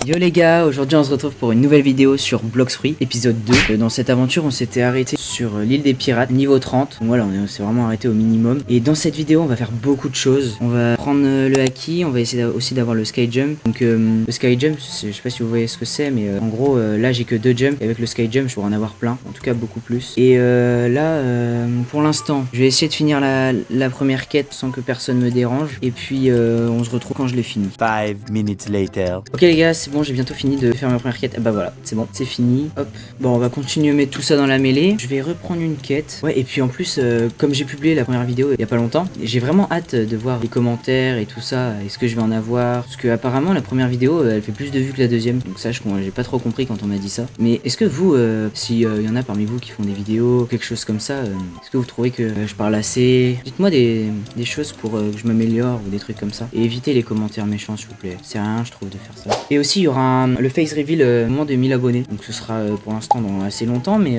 Yo les gars, aujourd'hui on se retrouve pour une nouvelle vidéo sur Blox Fruits, épisode 2. Dans cette aventure on s'était arrêté sur l'île des pirates, niveau 30. Donc voilà, on s'est vraiment arrêté au minimum. Et dans cette vidéo on va faire beaucoup de choses. On va prendre le haki, on va essayer aussi d'avoir le sky jump. Donc le sky jump, je sais pas si vous voyez ce que c'est, mais en gros là j'ai que 2 jumps. Et avec le sky jump je pourrais en avoir plein, en tout cas beaucoup plus. Et là pour l'instant je vais essayer de finir la première quête sans que personne me dérange. Et puis on se retrouve quand je l'ai fini. 5 minutes later. Ok les gars, c'est bon, j'ai bientôt fini de faire ma première quête. Bah voilà, c'est bon, c'est fini. Hop. Bon, on va continuer à mettre tout ça dans la mêlée. Je vais reprendre une quête. Ouais, et puis en plus, comme j'ai publié la première vidéo il y a pas longtemps, j'ai vraiment hâte de voir les commentaires et tout ça. Est-ce que je vais en avoir? Parce que apparemment la première vidéo, elle fait plus de vues que la deuxième. Donc ça, j'ai pas trop compris quand on m'a dit ça. Mais est-ce que vous, s'il y en a parmi vous qui font des vidéos, quelque chose comme ça, est-ce que vous trouvez que je parle assez? Dites-moi des choses pour que je m'améliore ou des trucs comme ça. Et évitez les commentaires méchants s'il vous plaît. C'est rien, je trouve, de faire ça. Et aussi il y aura le face reveal au moment de 1000 abonnés. Donc ce sera pour l'instant dans assez longtemps, mais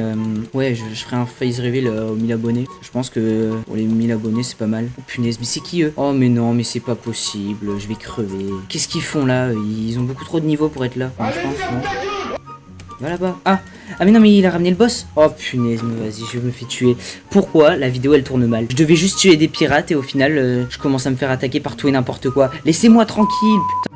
ouais, je ferai un face reveal aux 1000 abonnés. Je pense que pour les 1000 abonnés c'est pas mal. Oh punaise, mais c'est qui eux? Oh mais non, mais c'est pas possible, je vais crever. Qu'est-ce qu'ils font là? Ils ont beaucoup trop de niveaux pour être là, enfin, je pense, non? Va là-bas. Ah mais non, mais il a ramené le boss. Oh punaise, mais vas-y, je me fais tuer. Pourquoi la vidéo elle tourne mal? Je devais juste tuer des pirates et au final je commence à me faire attaquer par tout et n'importe quoi. Laissez-moi tranquille, putain.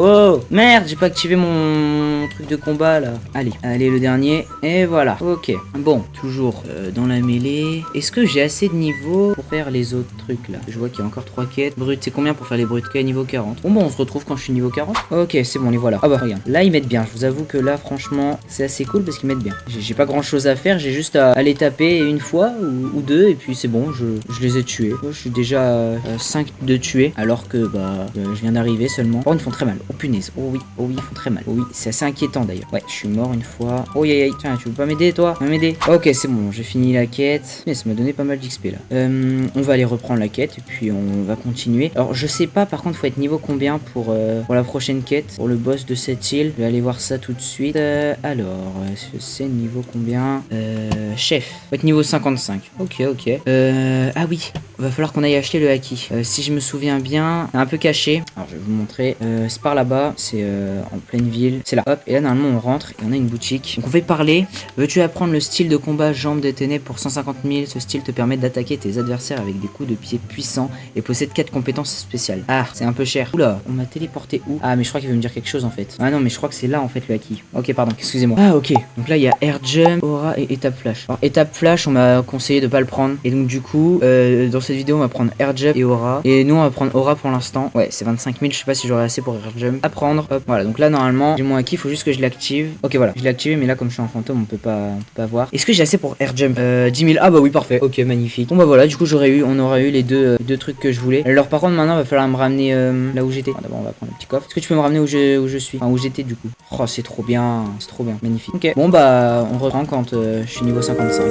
Oh merde, j'ai pas activé mon truc de combat là. Allez le dernier. Et voilà. Ok. Bon, toujours dans la mêlée. Est-ce que j'ai assez de niveau pour faire les autres trucs là? Je vois qu'il y a encore 3 quêtes. Brut, c'est combien pour faire les brutes? Ok, niveau 40. Bon, on se retrouve quand je suis niveau 40. Ok, c'est bon, les voilà. Ah bah regarde. Là ils mettent bien. Je vous avoue que là franchement c'est assez cool parce qu'ils mettent bien. J'ai pas grand chose à faire. J'ai juste à les taper une fois ou deux. Et puis c'est bon, je les ai tués. Je suis déjà 5 de tués. Alors que je viens d'arriver seulement. Oh, ils font très mal. Oh punaise, oh oui, ils font très mal. Oh oui, c'est assez inquiétant d'ailleurs. Ouais, je suis mort une fois. Oh aïe, tiens, tu veux pas m'aider toi? Va m'aider. Ok, c'est bon, j'ai fini la quête. Mais ça m'a donné pas mal d'XP là. On va aller reprendre la quête et puis on va continuer. Alors je sais pas, par contre, faut être niveau combien pour la prochaine quête, pour le boss de cette île. Je vais aller voir ça tout de suite. Alors, c'est niveau combien? Chef. Faut être niveau 55. Ok. Ah oui, va falloir qu'on aille acheter le haki. Si je me souviens bien, un peu caché. Alors je vais vous montrer. C'est par là-bas, c'est en pleine ville. C'est là. Hop, et là normalement on rentre et on a une boutique. Donc on fait parler. Veux-tu apprendre le style de combat Jambes des Ténèbres pour 150 000? Ce style te permet d'attaquer tes adversaires avec des coups de pied puissants et possède 4 compétences spéciales. Ah, c'est un peu cher. Oula, on m'a téléporté où? Ah mais je crois qu'il veut me dire quelque chose en fait. Ah non, mais je crois que c'est là en fait le haki. Ok, pardon, excusez-moi. Ah ok, donc là il y a Air Jump, Aura et Étape Flash. Alors Étape Flash, on m'a conseillé de pas le prendre. Et donc du coup, dans cette vidéo on va prendre Air Jump et Aura. Et nous on va prendre Aura pour l'instant. Ouais, c'est 25 000, je sais pas si j'aurai assez pour Air Jump. À prendre. Hop, voilà, donc là normalement j'ai mon haki, faut juste que je l'active. Ok, voilà, je l'ai activé, mais là comme je suis en fantôme on peut pas voir. Est-ce que j'ai assez pour Air Jump? 10 000. Ah bah oui, parfait. Ok, magnifique. Bon bah voilà, du coup on aura eu les deux trucs que je voulais. Alors par contre maintenant il va falloir me ramener là où j'étais. D'abord on va prendre le petit coffre. Est-ce que tu peux me ramener où je suis? Enfin où j'étais du coup. Oh c'est trop bien, magnifique. Ok, bon bah on reprend quand je suis niveau 55.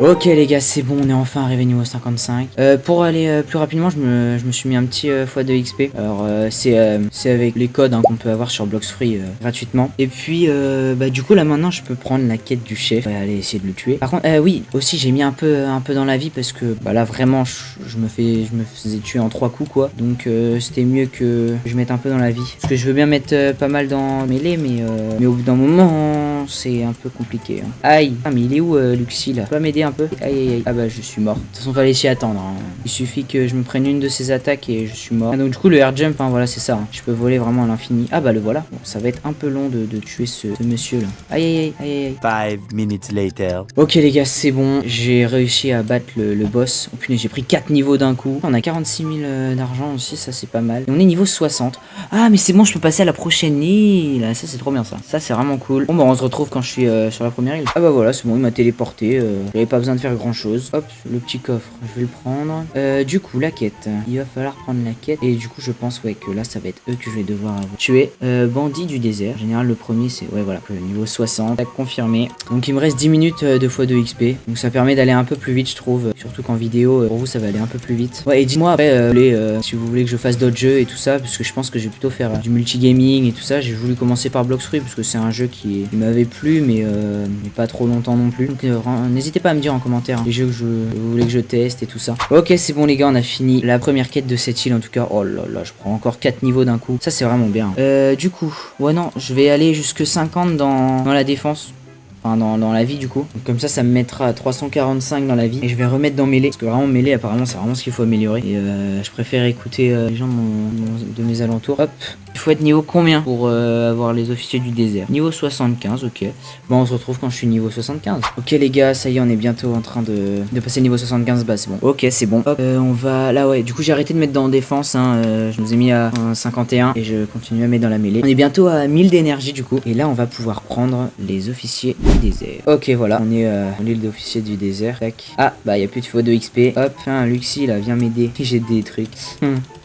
Ok les gars, c'est bon, on est enfin arrivé niveau 55. Pour aller plus rapidement, je me suis mis un petit x2 XP. Alors c'est avec les codes qu'on peut avoir sur Blox Fruits gratuitement. Et puis du coup là maintenant je peux prendre la quête du chef. Aller essayer de le tuer. Par contre oui, aussi j'ai mis un peu dans la vie parce que là vraiment je me faisais tuer en 3 coups quoi. Donc c'était mieux que je mette un peu dans la vie. Parce que je veux bien mettre pas mal dans mêlée, mais au bout d'un moment c'est un peu compliqué. Aïe. Ah mais il est où Luxi là? Tu peux m'aider un peu? Aïe. Ah bah je suis mort. De toute façon fallait s'y attendre. Il suffit que je me prenne une de ses attaques et je suis mort. Ah, donc du coup le air jump, voilà c'est ça. Je peux voler vraiment à l'infini. Ah bah le voilà. Bon, ça va être un peu long de tuer ce monsieur là. Aïe. 5 minutes later. Ok les gars, c'est bon. J'ai réussi à battre le boss. Oh punaise, j'ai pris 4 niveaux d'un coup. On a 46 000 d'argent aussi, ça c'est pas mal. Et on est niveau 60. Ah mais c'est bon, je peux passer à la prochaine île. Ça c'est trop bien ça. Ça c'est vraiment cool. Bon bah on se retrouve quand je suis sur la première île. Ah bah voilà, c'est bon, il m'a téléporté. J'avais pas besoin de faire grand chose. Hop, le petit coffre, je vais le prendre. Du coup la quête, il va falloir prendre la quête. Et du coup je pense que là ça va être eux que je vais devoir tuer. Bandit du désert. En général le premier c'est voilà, niveau 60. Tac, confirmé. Donc il me reste 10 minutes de x2 XP. Donc ça permet d'aller un peu plus vite je trouve. Surtout qu'en vidéo pour vous ça va aller un peu plus vite. Ouais, et dis-moi après si vous voulez que je fasse d'autres jeux et tout ça, parce que je pense que je vais plutôt faire du multigaming et tout ça. J'ai voulu commencer par Blox Fruits parce que c'est un jeu qui m'avait plu, mais pas trop longtemps non plus. Donc n'hésitez pas à me dire dire en commentaire les jeux que vous voulez que je teste et tout ça. Ok, c'est bon les gars, on a fini la première quête de cette île en tout cas. Oh là là, je prends encore 4 niveaux d'un coup. Ça c'est vraiment bien. Du coup, ouais non, je vais aller jusque 50 dans la défense. Enfin, dans la vie du coup. Donc, comme ça me mettra à 345 dans la vie. Et je vais remettre dans mêlée. Parce que vraiment mêlée apparemment c'est vraiment ce qu'il faut améliorer. Et je préfère écouter les gens de mes alentours. Hop. Il faut être niveau combien pour avoir les officiers du désert? Niveau 75, ok. Bon, on se retrouve quand je suis niveau 75. Ok les gars, ça y est, on est bientôt en train de passer le niveau 75. Bah c'est bon. Ok, c'est bon. Hop, on va... Là ouais, du coup j'ai arrêté de mettre dans défense. Hein. Je nous ai mis à 51 et je continue à mettre dans la mêlée. On est bientôt à 1000 d'énergie du coup. Et là on va pouvoir prendre les officiers du désert. Ok, voilà, on est à l'île d'officier du désert. Tac. Ah, bah il n'y a plus de fois de XP. Hop, tiens, Luxie là, viens m'aider. J'ai des trucs.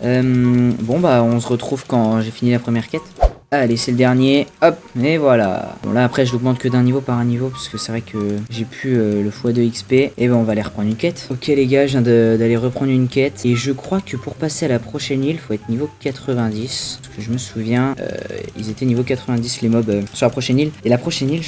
Bon bah on se retrouve quand j'ai fini la première quête. Allez, c'est le dernier. Hop, et voilà. Bon, là, après, je l'augmente que d'un niveau par un niveau. Parce que c'est vrai que j'ai plus le x2 XP. Et ben, on va aller reprendre une quête. Ok, les gars, je viens d'aller reprendre une quête. Et je crois que pour passer à la prochaine île, il faut être niveau 90. Parce que je me souviens, ils étaient niveau 90, les mobs, sur la prochaine île. Et la prochaine île,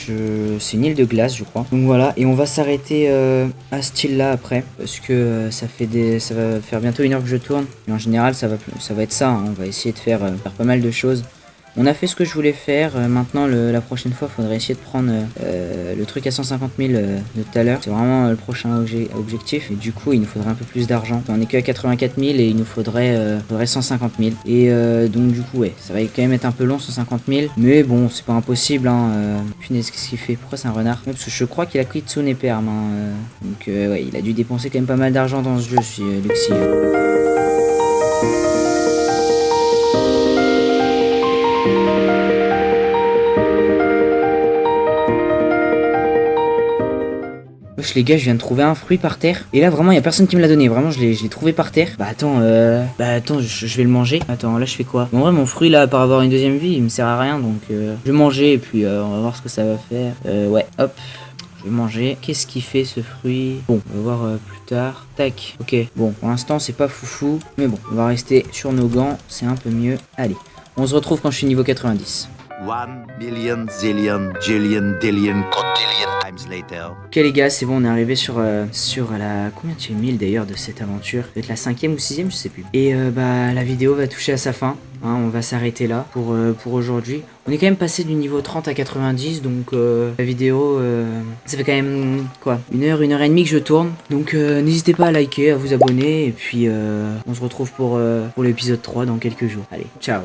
c'est une île de glace, je crois. Donc voilà. Et on va s'arrêter à cette île-là après. Parce que ça va faire bientôt 1 heure que je tourne. Et en général, ça va être ça. Hein. On va essayer de faire pas mal de choses. On a fait ce que je voulais faire. Maintenant, la prochaine fois, il faudrait essayer de prendre le truc à 150 000 de tout à l'heure. C'est vraiment le prochain objectif. Et du coup, il nous faudrait un peu plus d'argent. On est que à 84 000 et il nous faudrait 150 000. Et donc, du coup, ouais, ça va quand même être un peu long, 150 000. Mais bon, c'est pas impossible. Hein. Punaise, qu'est-ce qu'il fait? Pourquoi c'est un renard? Parce que je crois qu'il a Kitsune et Perm. Hein. Donc, ouais, il a dû dépenser quand même pas mal d'argent dans ce jeu, Luxie. Wesh les gars, je viens de trouver un fruit par terre. Et là vraiment il y a personne qui me l'a donné. Vraiment je l'ai trouvé par terre. Bah attends, je vais le manger. Attends, là je fais quoi? Bon, en vrai mon fruit là, par avoir une deuxième vie, il me sert à rien. Donc je vais manger et puis on va voir ce que ça va faire. Ouais, hop. Je vais manger. Qu'est-ce qu'il fait ce fruit? Bon, on va voir plus tard. Tac. Ok. Bon, pour l'instant c'est pas foufou. Mais bon, on va rester sur nos gants. C'est un peu mieux. Allez. On se retrouve quand je suis niveau 90. 1 million zillion jillion dillion cotillion times later. Ok les gars, c'est bon, on est arrivé sur la... Combien de mille d'ailleurs de cette aventure? Peut-être la 5e ou 6e, je sais plus. Et bah la vidéo va toucher à sa fin. Hein, on va s'arrêter là pour aujourd'hui. On est quand même passé du niveau 30 à 90, donc la vidéo, ça fait quand même, quoi, 1 heure et demie que je tourne. Donc n'hésitez pas à liker, à vous abonner, et puis on se retrouve pour l'épisode 3 dans quelques jours. Allez, ciao!